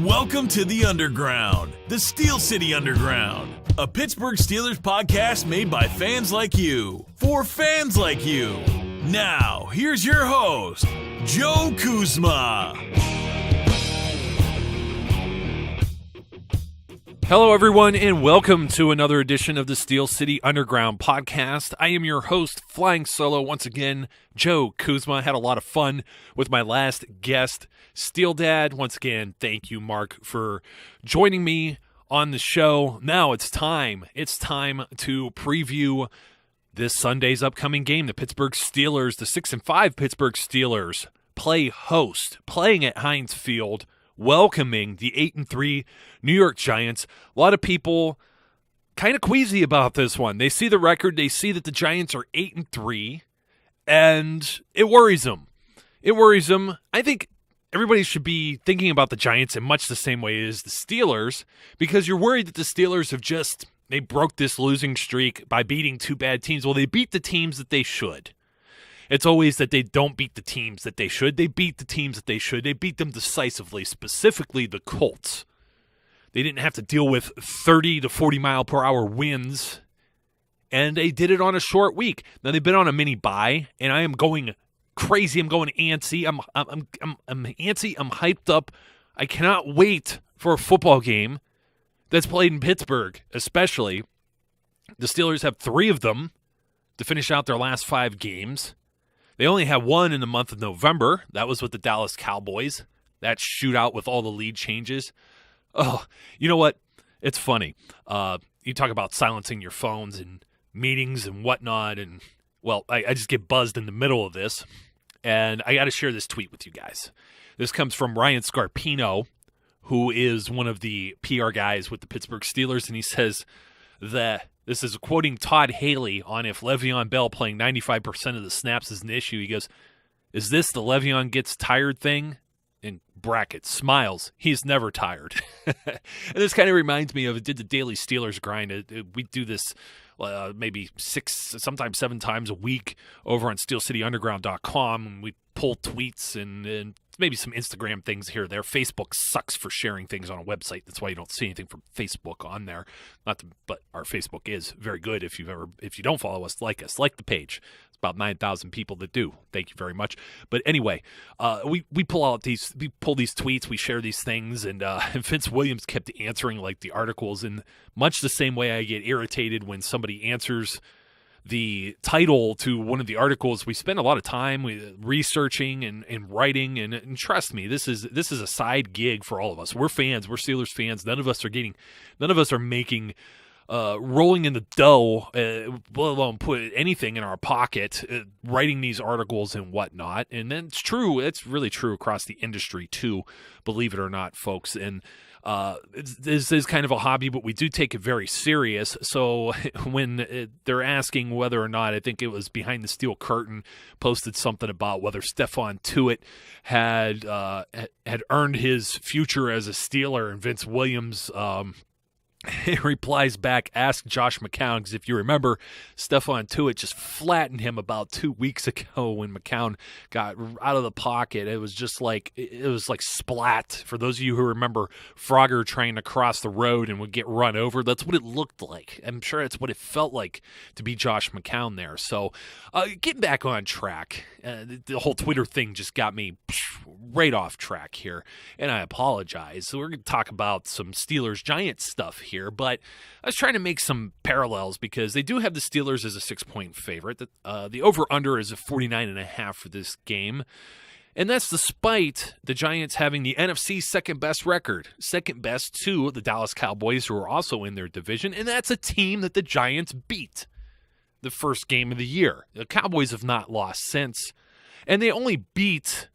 Welcome to the Underground, the Steel City Underground, a Pittsburgh Steelers podcast made by fans like you, for fans like you. Now, here's your host, Joe Kuzma. Hello, everyone, and welcome to another edition of the Steel City Underground podcast. I am your host, flying solo once again, Joe Kuzma. Had a lot of fun with my last guest, Steel Dad. Once again, thank you, Mark, for joining me on the show. Now it's time. It's time to preview this Sunday's upcoming game. The Pittsburgh Steelers, the 6-5 Pittsburgh Steelers, playing at Heinz Field, welcoming the 8-3 New York Giants. A lot of people kind of queasy about this one. They see the record, they see that the Giants are 8-3, and it worries them. I think everybody should be thinking about the Giants in much the same way as the Steelers, because you're worried that the Steelers they broke this losing streak by beating two bad teams. Well, they beat the teams that they should. It's always that they don't beat the teams that they should. They beat the teams that they should. They beat them decisively, specifically the Colts. They didn't have to deal with 30 to 40 mile per hour winds, and they did it on a short week. Now they've been on a mini bye, and I am going crazy. I'm going antsy. I'm antsy. I'm hyped up. I cannot wait for a football game that's played in Pittsburgh, especially. The Steelers have 3 of them to finish out their last 5 games. They only had one in the month of November. That was with the Dallas Cowboys. That shootout with all the lead changes. Oh, you know what? It's funny. You talk about silencing your phones and meetings and whatnot, and, well, I just get buzzed in the middle of this, and I got to share this tweet with you guys. This comes from Ryan Scarpino, who is one of the PR guys with the Pittsburgh Steelers, and he says that this is quoting Todd Haley on if Le'Veon Bell playing 95% of the snaps is an issue. He goes, "Is this the Le'Veon gets tired thing?" In brackets, smiles. He's never tired. And this kind of reminds me of, it did the Daily Steelers grind. We do this maybe 6, sometimes 7 times a week over on SteelCityUnderground.com. And we pull tweets and maybe some Instagram things here or there. Facebook sucks for sharing things on a website. That's why you don't see anything from Facebook on there. But our Facebook is very good. If you don't follow us, like the page. It's about 9,000 people that do. Thank you very much. But anyway, we pull these tweets, we share these things, and Vince Williams kept answering like the articles in much the same way I get irritated when somebody answers the title to one of the articles. We spend a lot of time researching and writing, and trust me, this is a side gig for all of us. We're fans. We're Steelers fans. None of us are making rolling in the dough, let alone put anything in our pocket, writing these articles and whatnot. And then it's true. It's really true across the industry too, believe it or not, folks. And this is kind of a hobby, but we do take it very serious. So when they're asking whether or not, I think it was Behind the Steel Curtain posted something about whether Stephon Tuitt had earned his future as a Steeler, and Vince Williams he replies back, "Ask Josh McCown," because if you remember, Stephon Tuitt just flattened him about 2 weeks ago when McCown got out of the pocket. It was like splat. For those of you who remember Frogger trying to cross the road and would get run over, that's what it looked like. I'm sure it's what it felt like to be Josh McCown there. So getting back on track, the whole Twitter thing just got me right off track here, and I apologize. So we're going to talk about some Steelers-Giants stuff here, but I was trying to make some parallels because they do have the Steelers as a 6-point favorite. The over-under is a 49.5 for this game, and that's despite the Giants having the NFC's second-best record, second best to the Dallas Cowboys, who are also in their division, and that's a team that the Giants beat the first game of the year. The Cowboys have not lost since, and they only beat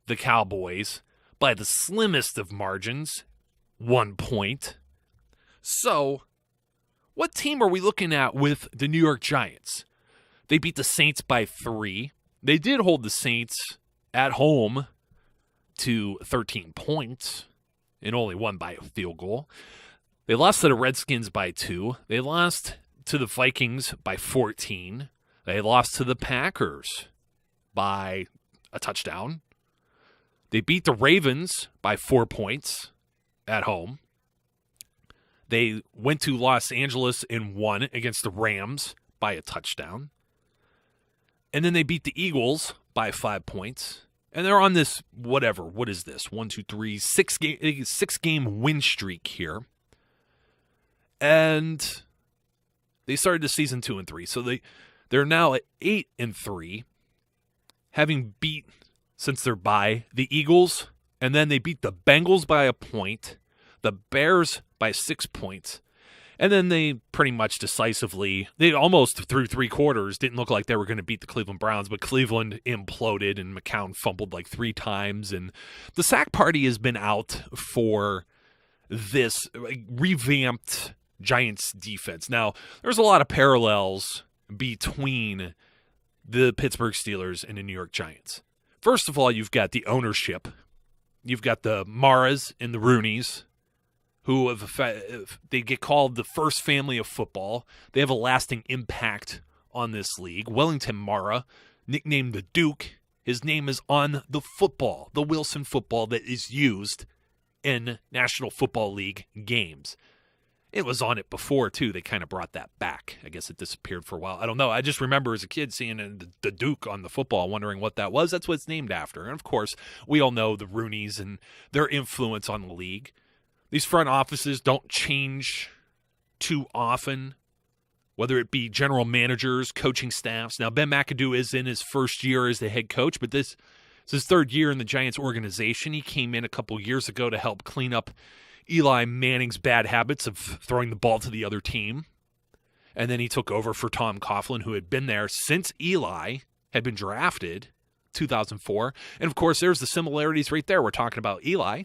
the Cowboys by the slimmest of margins, 1 point. So, what team are we looking at with the New York Giants? They beat the Saints by 3. They did hold the Saints at home to 13 points and only won by a field goal. They lost to the Redskins by 2. They lost to the Vikings by 14. They lost to the Packers by a touchdown. They beat the Ravens by 4 points. at home. They went to Los Angeles and won against the Rams by a touchdown. And then they beat the Eagles by 5 points. And they're on this, whatever, what is this? 6-game win streak here. And they started the season 2-3. So they're now at 8-3, having beat, since their bye, the Eagles, and then they beat the Bengals by a point, the Bears by 6 points, and then they pretty much decisively, they almost through 3 quarters didn't look like they were going to beat the Cleveland Browns, but Cleveland imploded and McCown fumbled like 3 times, and the sack party has been out for this revamped Giants defense. Now, there's a lot of parallels between the Pittsburgh Steelers and the New York Giants. First of all, you've got the ownership. You've got the Maras and the Rooneys, who they get called the first family of football. They have a lasting impact on this league. Wellington Mara, nicknamed the Duke, his name is on the football, the Wilson football that is used in National Football League games. It was on it before, too. They kind of brought that back. I guess it disappeared for a while. I don't know. I just remember as a kid seeing the Duke on the football, wondering what that was. That's what it's named after. And, of course, we all know the Rooneys and their influence on the league. These front offices don't change too often, whether it be general managers, coaching staffs. Now, Ben McAdoo is in his first year as the head coach, but this is his 3rd year in the Giants organization. He came in a couple years ago to help clean up Eli Manning's bad habits of throwing the ball to the other team. And then he took over for Tom Coughlin, who had been there since Eli had been drafted, 2004. And, of course, there's the similarities right there. We're talking about Eli.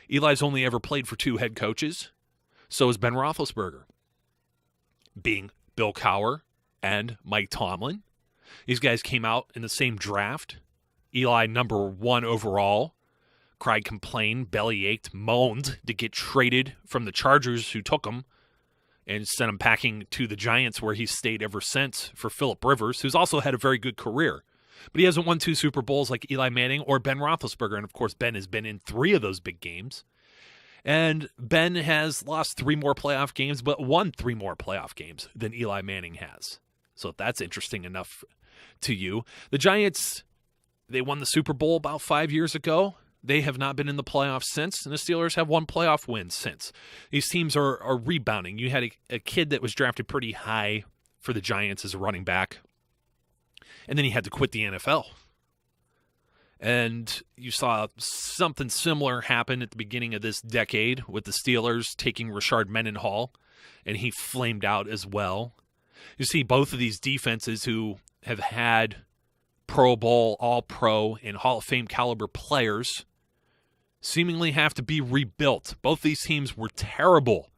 Eli's only ever played for 2 head coaches. So is Ben Roethlisberger, being Bill Cowher and Mike Tomlin. These guys came out in the same draft. Eli, number 1 overall. Cried, complained, bellyached, moaned to get traded from the Chargers who took him and sent him packing to the Giants, where he's stayed ever since, for Phillip Rivers, who's also had a very good career. But he hasn't won 2 Super Bowls like Eli Manning or Ben Roethlisberger. And, of course, Ben has been in 3 of those big games. And Ben has lost 3 more playoff games, but won 3 more playoff games than Eli Manning has. So if that's interesting enough to you. The Giants, they won the Super Bowl about 5 years ago. They have not been in the playoffs since, and the Steelers have 1 playoff win since. These teams are rebounding. You had a kid that was drafted pretty high for the Giants as a running back, and then he had to quit the NFL. And you saw something similar happen at the beginning of this decade with the Steelers taking Rashard Mendenhall, and he flamed out as well. You see both of these defenses who have had Pro Bowl, All-Pro, and Hall of Fame caliber players seemingly have to be rebuilt. Both these teams were terrible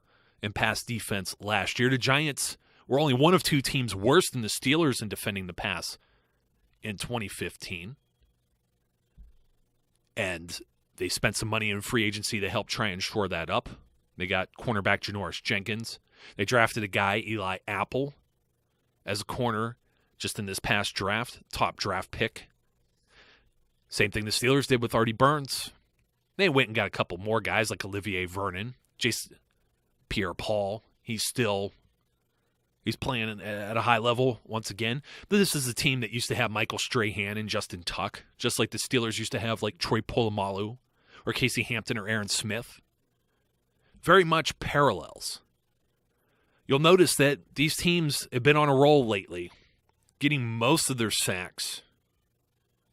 in pass defense last year. The Giants were only one of 2 teams worse than the Steelers in defending the pass in 2015. And they spent some money in free agency to help try and shore that up. They got cornerback Janoris Jenkins. They drafted a guy, Eli Apple, as a corner just in this past draft, top draft pick. Same thing the Steelers did with Artie Burns. They went and got a couple more guys like Olivier Vernon, Jason Pierre-Paul. He's playing at a high level once again. But this is a team that used to have Michael Strahan and Justin Tuck, just like the Steelers used to have like Troy Polamalu or Casey Hampton or Aaron Smith. Very much parallels. You'll notice that these teams have been on a roll lately, getting most of their sacks.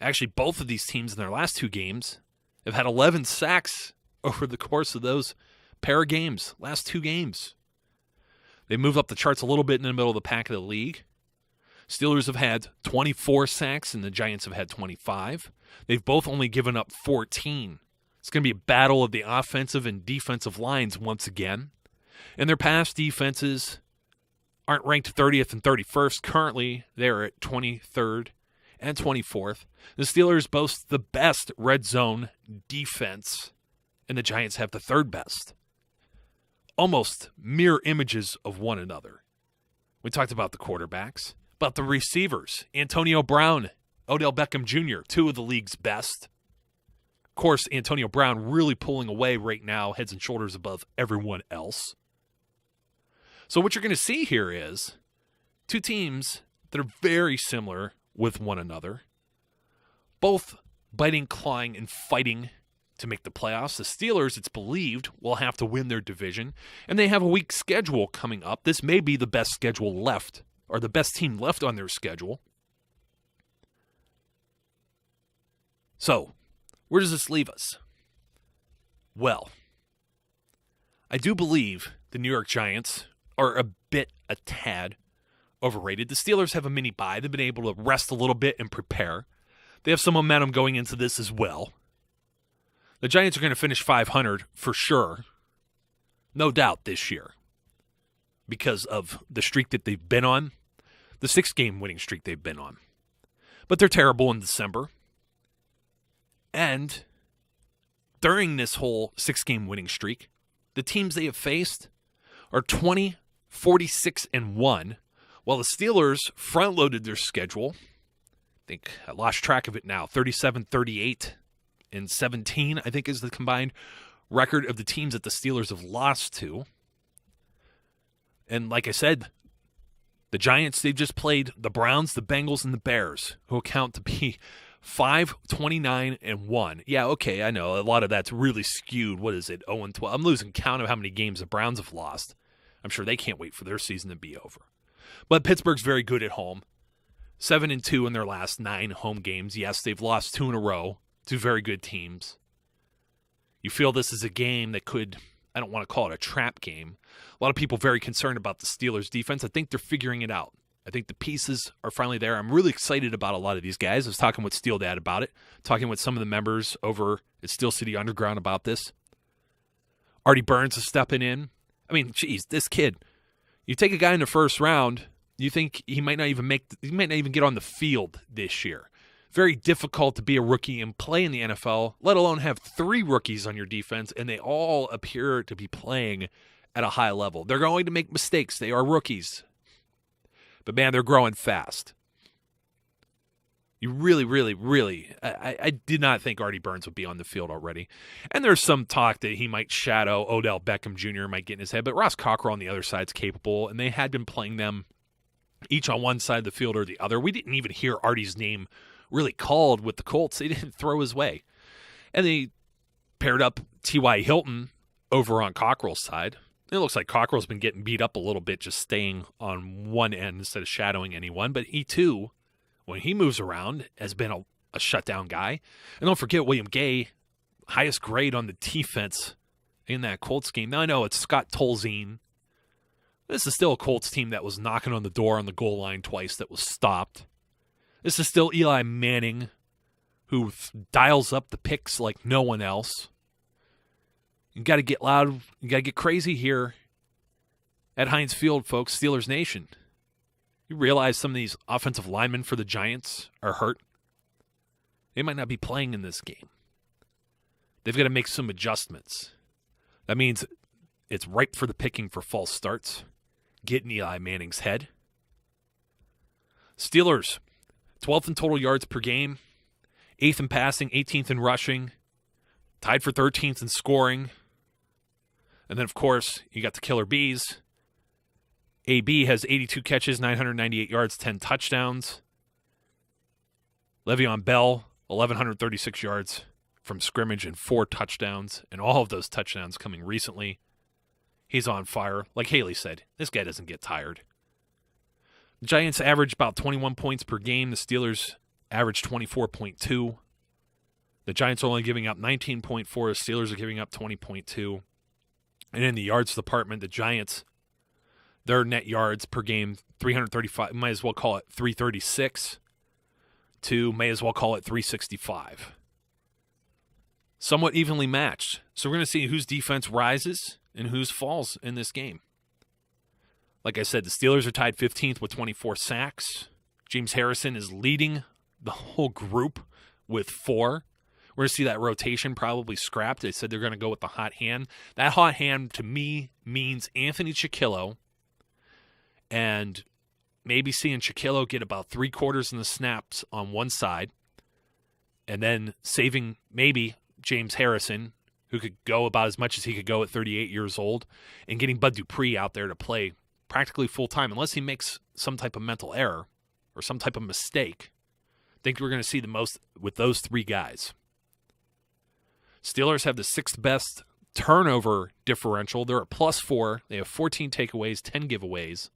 Actually, both of these teams in their last 2 games have had 11 sacks over the course of those pair of games, last 2 games. They move up the charts a little bit in the middle of the pack of the league. Steelers have had 24 sacks, and the Giants have had 25. They've both only given up 14. It's going to be a battle of the offensive and defensive lines once again. And their pass defenses aren't ranked 30th and 31st. Currently, they're at 23rd and 24th. The Steelers boast the best red zone defense, and the Giants have the 3rd best. Almost mirror images of one another. We talked about the quarterbacks, about the receivers. Antonio Brown, Odell Beckham Jr., 2 of the league's best. Of course, Antonio Brown really pulling away right now, heads and shoulders above everyone else. So what you're going to see here is two teams that are very similar with one another, both biting, clawing, and fighting to make the playoffs. The Steelers, it's believed, will have to win their division, and they have a weak schedule coming up. This may be the best schedule left, or the best team left on their schedule. So, where does this leave us? Well, I do believe the New York Giants are a tad overrated. The Steelers have a mini bye. They've been able to rest a little bit and prepare. They have some momentum going into this as well. The Giants are going to finish 500 for sure. No doubt this year. Because of the streak that they've been on. The 6-game winning streak they've been on. But they're terrible in December. And during this whole 6-game winning streak, the teams they have faced are 20, 46, and 1, while the Steelers front-loaded their schedule. I think I lost track of it now. 37, 38, and 17, I think, is the combined record of the teams that the Steelers have lost to. And like I said, the Giants, they've just played the Browns, the Bengals, and the Bears, who account to be 5, 29, and 1. Yeah, okay, I know. A lot of that's really skewed. What is it, 0 and 12? I'm losing count of how many games the Browns have lost. I'm sure they can't wait for their season to be over. But Pittsburgh's very good at home. 7 and 2 in their last 9 home games. Yes, they've lost 2 in a row to very good teams. You feel this is a game that could, I don't want to call it a trap game. A lot of people very concerned about the Steelers' defense. I think they're figuring it out. I think the pieces are finally there. I'm really excited about a lot of these guys. I was talking with Steel Dad about it, talking with some of the members over at Steel City Underground about this. Artie Burns is stepping in. I mean, geez, this kid. You take a guy in the first round, you think he might not even get on the field this year. Very difficult to be a rookie and play in the NFL, let alone have 3 rookies on your defense, and they all appear to be playing at a high level. They're going to make mistakes. They are rookies. But, man, they're growing fast. You really, really, really, I did not think Artie Burns would be on the field already. And there's some talk that he might shadow Odell Beckham Jr., might get in his head. But Ross Cockrell on the other side is capable, and they had been playing them each on one side of the field or the other. We didn't even hear Artie's name really called with the Colts. They didn't throw his way. And they paired up T.Y. Hilton over on Cockrell's side. It looks like Cockrell's been getting beat up a little bit, just staying on one end instead of shadowing anyone. But he, too, when he moves around, has been a shutdown guy. And don't forget William Gay, highest grade on the defense in that Colts game. Now, I know it's Scott Tolzien. This is still a Colts team that was knocking on the door on the goal line twice that was stopped. This is still Eli Manning, who dials up the picks like no one else. You got to get loud. You got to get crazy here at Heinz Field, folks. Steelers Nation. You realize some of these offensive linemen for the Giants are hurt. They might not be playing in this game. They've got to make some adjustments. That means it's ripe for the picking for false starts. Get in Eli Manning's head. Steelers, 12th in total yards per game, 8th in passing, 18th in rushing, tied for 13th in scoring. And then, of course, you got the Killer Bees. AB has 82 catches, 998 yards, 10 touchdowns. Le'Veon Bell, 1,136 yards from scrimmage and 4 touchdowns, and all of those touchdowns coming recently. He's on fire. Like Haley said, this guy doesn't get tired. The Giants average about 21 points per game. The Steelers average 24.2. The Giants are only giving up 19.4. The Steelers are giving up 20.2. And in the yards department, the Giants, their net yards per game, 335, might as well call it 336, to may as well call it 365. Somewhat evenly matched. So we're going to see whose defense rises and whose falls in this game. Like I said, the Steelers are tied 15th with 24 sacks. James Harrison is leading the whole group with 4. We're going to see that rotation probably scrapped. They said they're going to go with the hot hand. That hot hand, to me, means Anthony Chiquillo, and maybe seeing Chiquillo get about 3/4 in the snaps on one side, and then saving maybe James Harrison, who could go about as much as he could go at 38 years old, and getting Bud Dupree out there to play practically full-time, unless he makes some type of mental error or some type of mistake. I think we're going to see the most with those three guys. Steelers have the sixth best turnover differential. They're at +4. They have 14 takeaways, 10 giveaways.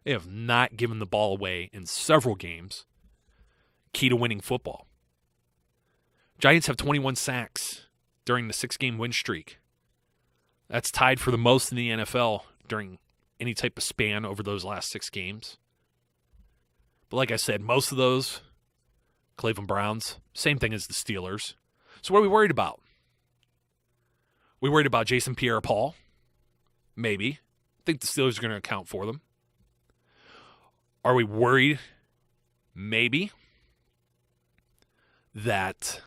They have not given the ball away in several games. Key to winning football. Giants have 21 sacks during the 6-game win streak. That's tied for the most in the NFL during any type of span over those last 6 games. But like I said, most of those, Cleveland Browns, same thing as the Steelers. So what are we worried about? We worried about Jason Pierre-Paul? Maybe. I think the Steelers are going to account for them. Are we worried? Maybe. That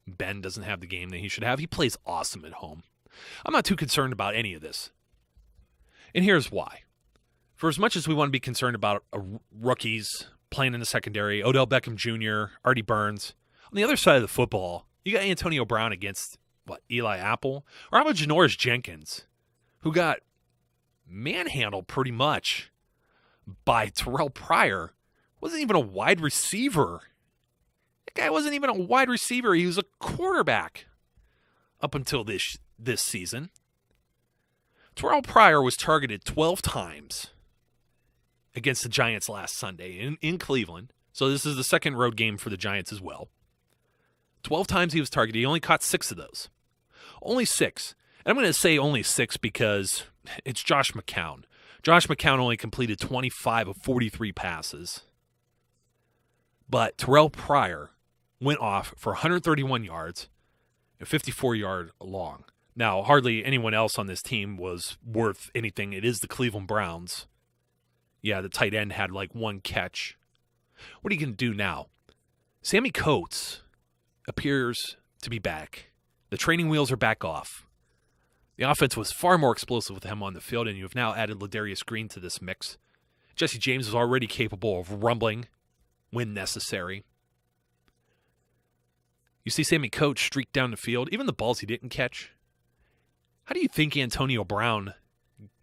Ben doesn't have the game that he should have. He plays awesome at home. I'm not too concerned about any of this. And here's why. For as much as we want to be concerned about rookies playing in the secondary, Odell Beckham Jr., Artie Burns, on the other side of the football, you got Antonio Brown against, Eli Apple? Or how about Janoris Jenkins, who got manhandled pretty much by Terrell Pryor? Wasn't even a wide receiver. That guy wasn't even a wide receiver. He was a quarterback up until this season. Terrell Pryor was targeted 12 times against the Giants last Sunday in Cleveland. So this is the second road game for the Giants as well. 12 times he was targeted. He only caught 6 of those. Only 6. And I'm going to say only 6 because it's Josh McCown. Josh McCown only completed 25 of 43 passes. But Terrell Pryor went off for 131 yards and 54-yard long. Now, hardly anyone else on this team was worth anything. It is the Cleveland Browns. Yeah, the tight end had 1 catch. What are you going to do now? Sammy Coates appears to be back. The training wheels are back off. The offense was far more explosive with him on the field, and you have now added Ladarius Green to this mix. Jesse James is already capable of rumbling when necessary. You see Sammy Coates streak down the field, even the balls he didn't catch. How do you think Antonio Brown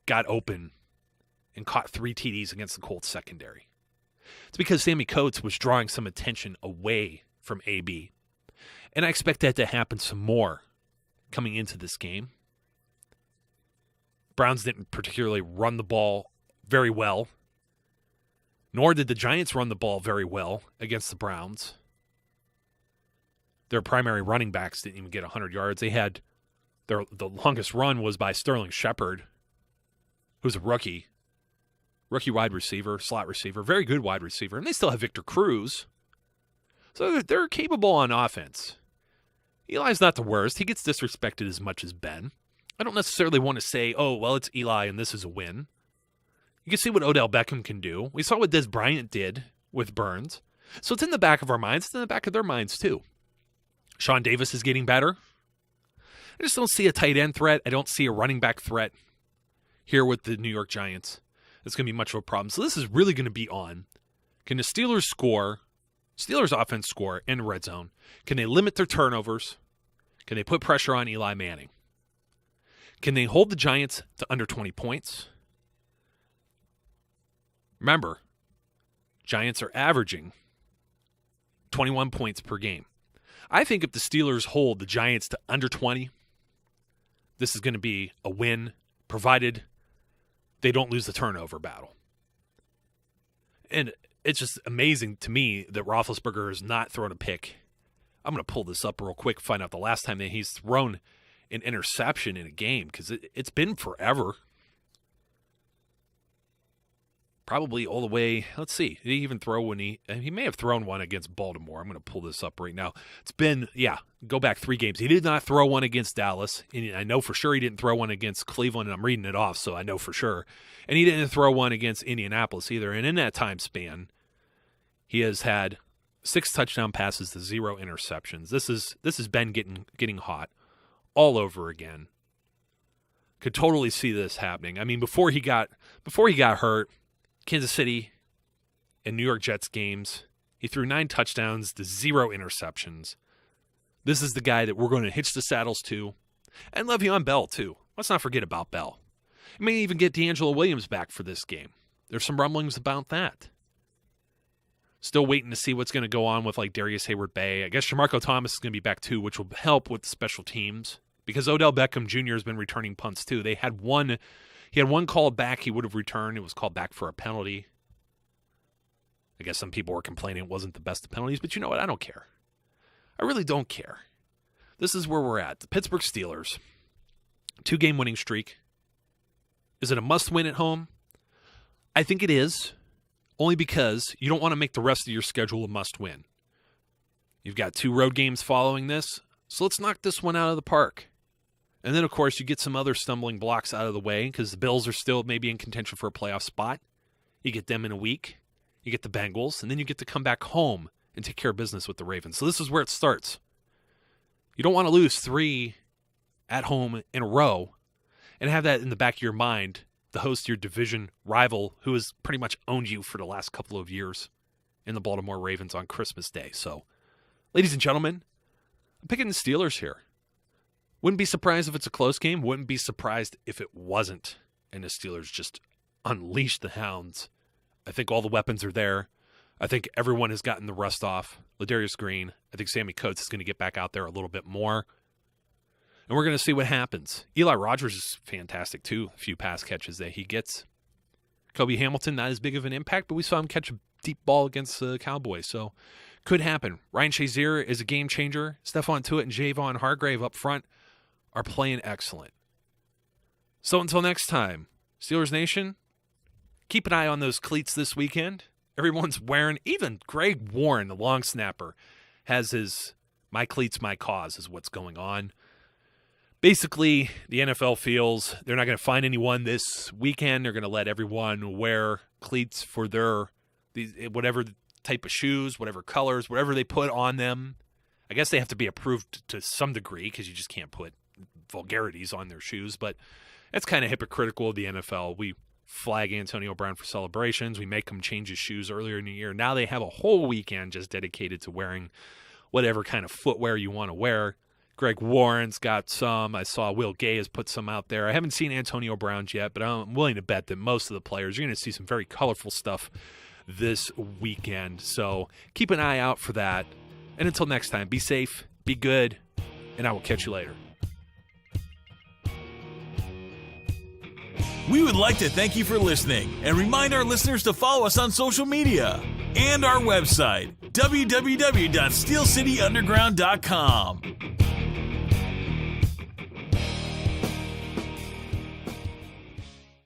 got open and caught 3 TDs against the Colts secondary? It's because Sammy Coates was drawing some attention away from AB. And I expect that to happen some more coming into this game. Browns didn't particularly run the ball very well, nor did the Giants run the ball very well against the Browns. Their primary running backs didn't even get 100 yards. They had the longest run was by Sterling Shepard, who's a rookie wide receiver, slot receiver, very good wide receiver, and they still have Victor Cruz. So they're capable on offense. Eli's not the worst. He gets disrespected as much as Ben. I don't necessarily want to say, oh, well, it's Eli and this is a win. You can see what Odell Beckham can do. We saw what Des Bryant did with Burns. So it's in the back of our minds. It's in the back of their minds, too. Sean Davis is getting better. I just don't see a tight end threat. I don't see a running back threat here with the New York Giants. It's going to be much of a problem. So this is really going to be on. Can the Steelers offense score in the red zone? Can they limit their turnovers? Can they put pressure on Eli Manning? Can they hold the Giants to under 20 points? Remember, Giants are averaging 21 points per game. I think if the Steelers hold the Giants to under 20, this is going to be a win, provided they don't lose the turnover battle. And it's just amazing to me that Roethlisberger has not thrown a pick. I'm going to pull this up real quick, find out the last time that he's thrown an interception in a game, because it's been forever. Probably all the way, let's see, did he even throw when he may have thrown one against Baltimore. I'm going to pull this up right now. It's been, go back 3 games. He did not throw one against Dallas, and I know for sure he didn't throw one against Cleveland, and I'm reading it off, so I know for sure. And he didn't throw one against Indianapolis either, and in that time span, he has had 6 touchdown passes to 0 interceptions. This has been getting hot all over again. Could totally see this happening. I mean, before he got hurt, Kansas City and New York Jets games, he threw 9 touchdowns to 0 interceptions. This is the guy that we're going to hitch the saddles to. And Le'Veon Bell, too. Let's not forget about Bell. You may even get D'Angelo Williams back for this game. There's some rumblings about that. Still waiting to see what's going to go on with like Darius Hayward-Bay. I guess Jamarco Thomas is going to be back too, which will help with the special teams because Odell Beckham Jr. has been returning punts too. He had one called back he would have returned. It was called back for a penalty. I guess some people were complaining it wasn't the best of penalties, but you know what? I don't care. I really don't care. This is where we're at. The Pittsburgh Steelers, 2-game winning streak. Is it a must-win at home? I think it is. Only because you don't want to make the rest of your schedule a must-win. You've got 2 road games following this, so let's knock this one out of the park. And then, of course, you get some other stumbling blocks out of the way because the Bills are still maybe in contention for a playoff spot. You get them in a week. You get the Bengals, and then you get to come back home and take care of business with the Ravens. So this is where it starts. You don't want to lose 3 at home in a row and have that in the back of your mind, the host of your division rival who has pretty much owned you for the last couple of years in the Baltimore Ravens on Christmas Day. So, ladies and gentlemen, I'm picking the Steelers here. Wouldn't be surprised if it's a close game. Wouldn't be surprised if it wasn't. And the Steelers just unleash the hounds. I think all the weapons are there. I think everyone has gotten the rust off. Ladarius Green. I think Sammy Coates is going to get back out there a little bit more. And we're going to see what happens. Eli Rogers is fantastic, too. A few pass catches that he gets. Kobe Hamilton, not as big of an impact, but we saw him catch a deep ball against the Cowboys. So, could happen. Ryan Shazier is a game changer. Stephon Tuitt and Javon Hargrave up front are playing excellent. So, until next time, Steelers Nation, keep an eye on those cleats this weekend. Everyone's wearing, even Greg Warren, the long snapper, has his "My Cleats, My Cause" is what's going on. Basically, the NFL feels they're not going to find anyone this weekend. They're going to let everyone wear cleats for whatever type of shoes, whatever colors, whatever they put on them. I guess they have to be approved to some degree because you just can't put vulgarities on their shoes. But that's kind of hypocritical of the NFL. We flag Antonio Brown for celebrations. We make him change his shoes earlier in the year. Now they have a whole weekend just dedicated to wearing whatever kind of footwear you want to wear. Greg Warren's got some. I saw Will Gay has put some out there. I haven't seen Antonio Brown's yet, but I'm willing to bet that most of the players, you're going to see some very colorful stuff this weekend. So keep an eye out for that. And until next time, be safe, be good, and I will catch you later. We would like to thank you for listening and remind our listeners to follow us on social media and our website, www.steelcityunderground.com.